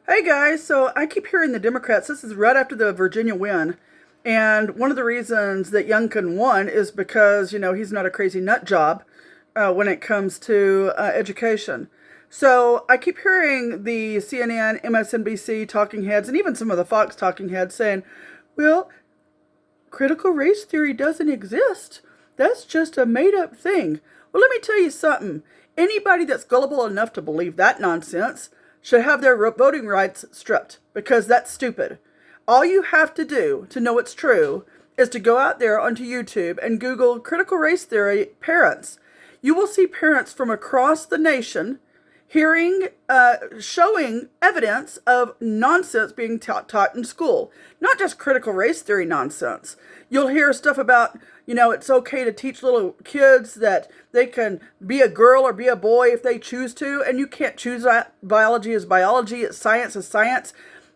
Hey guys, so I keep hearing the Democrats, this is right after the Virginia win, and one of the reasons that Youngkin won is because, he's not a crazy nut job when it comes to education. So I keep hearing the CNN, MSNBC talking heads, and even some of the Fox talking heads saying, well, critical race theory doesn't exist. That's just a made up thing. Well, let me tell you something. Anybody that's gullible enough to believe that nonsense should have their voting rights stripped because that's stupid. All you have to do to know it's true is to go out there onto YouTube and Google critical race theory parents. You will see parents from across the nation showing evidence of nonsense being taught in school. Not just critical race theory nonsense. You'll hear stuff about, it's okay to teach little kids that they can be a girl or be a boy if they choose to, and you can't choose that. Biology is biology, it's science is science.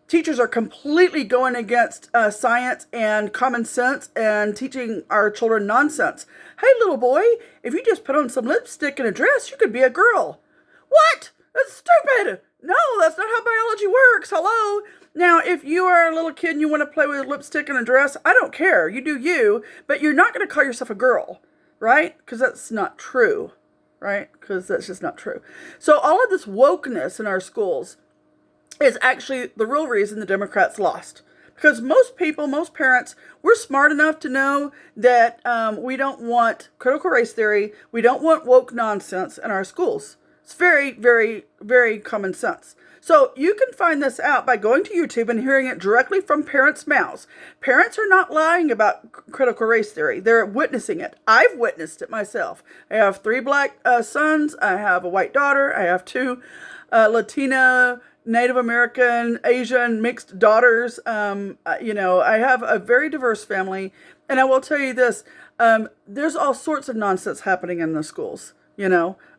Teachers are completely going against science and common sense and teaching our children nonsense. Hey, little boy, if you just put on some lipstick and a dress, you could be a girl. What? That's stupid. No, that's not how biology works. Hello? Now, if you are a little kid and you want to play with lipstick and a dress, I don't care. You do you, but you're not going to call yourself a girl, right? Because that's not true, right? Because that's just not true. So all of this wokeness in our schools is actually the real reason the Democrats lost. Because most people, most parents, we're smart enough to know that we don't want critical race theory. We don't want woke nonsense in our schools. It's very, very, very common sense. So you can find this out by going to YouTube and hearing it directly from parents' mouths. Parents are not lying about critical race theory. They're witnessing it. I've witnessed it myself. I have 3 black sons. I have a white daughter. I have 2 Latina, Native American, Asian mixed daughters. I have a very diverse family. And I will tell you this, there's all sorts of nonsense happening in the schools,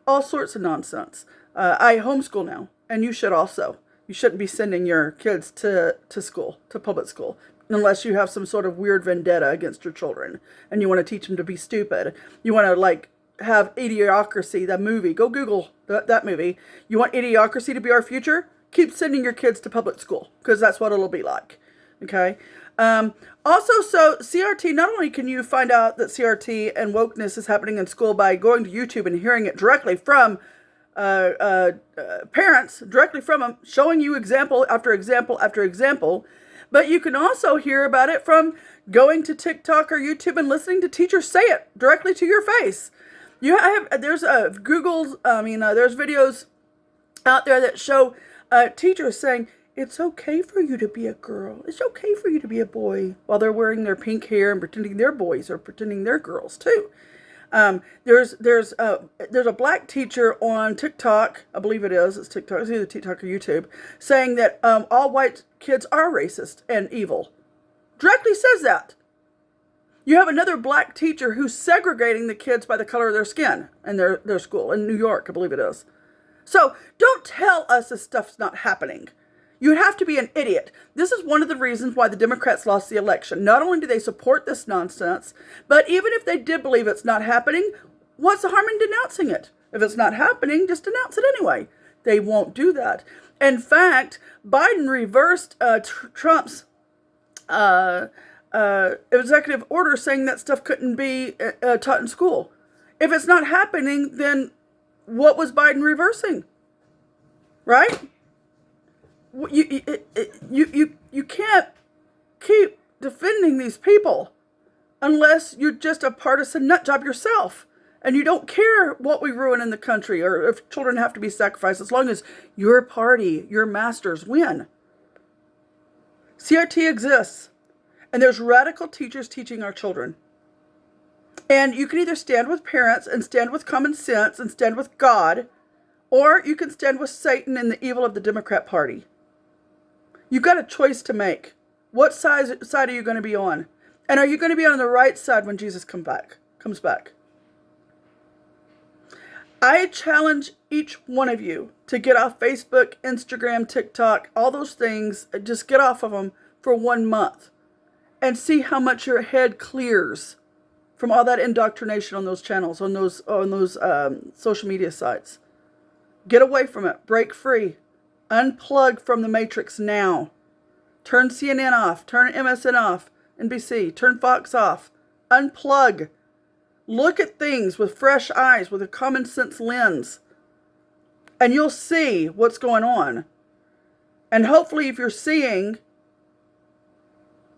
all sorts of nonsense. I homeschool now, and you should also. You shouldn't be sending your kids to school, to public school, unless you have some sort of weird vendetta against your children, and you want to teach them to be stupid. You want to, have Idiocracy, the movie. Go Google that movie. You want Idiocracy to be our future? Keep sending your kids to public school, because that's what it'll be like. Okay? Also, so CRT, not only can you find out that CRT and wokeness is happening in school by going to YouTube and hearing it directly from parents, directly from them, showing you example after example after example, but you can also hear about it from going to Tic Toc or YouTube and listening to teachers say it directly to your face. There's there's videos out there that show teachers saying, it's okay for you to be a girl. It's okay for you to be a boy, while they're wearing their pink hair and pretending they're boys or pretending they're girls too. There's a black teacher on TikTok, I believe it's TikTok, it's either TikTok or YouTube, saying that all white kids are racist and evil. Directly says that. You have another black teacher who's segregating the kids by the color of their skin in their school in New York, I believe it is. So don't tell us this stuff's not happening. You have to be an idiot. This is one of the reasons why the Democrats lost the election. Not only do they support this nonsense, but even if they did believe it's not happening, what's the harm in denouncing it? If it's not happening, just denounce it anyway. They won't do that. In fact, Biden reversed Trump's executive order saying that stuff couldn't be taught in school. If it's not happening, then what was Biden reversing? Right? You can't keep defending these people unless you're just a partisan nut job yourself and you don't care what we ruin in the country or if children have to be sacrificed, as long as your party, your masters win. CRT exists, and there's radical teachers teaching our children. And you can either stand with parents and stand with common sense and stand with God, or you can stand with Satan and the evil of the Democrat Party. You've got a choice to make. What side are you going to be on? And are you going to be on the right side when Jesus comes back? I challenge each one of you to get off Facebook, Instagram, TikTok, all those things. Just get off of them for 1 month and see how much your head clears from all that indoctrination on those channels, on those social media sites. Get away from it. Break free. Unplug from the matrix now. Turn CNN off. Turn MSN off. NBC. Turn Fox off. Unplug. Look at things with fresh eyes, with a common sense lens. And you'll see what's going on. And hopefully if you're seeing,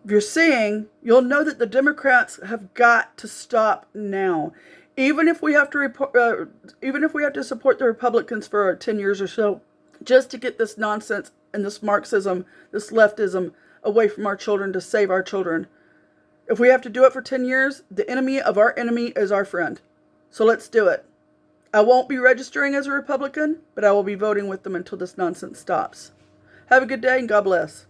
you'll know that the Democrats have got to stop now. Even if we have to support the Republicans for 10 years or so, just to get this nonsense and this Marxism, this leftism away from our children, to save our children. If we have to do it for 10 years, the enemy of our enemy is our friend. So let's do it. I won't be registering as a Republican, but I will be voting with them until this nonsense stops. Have a good day and God bless.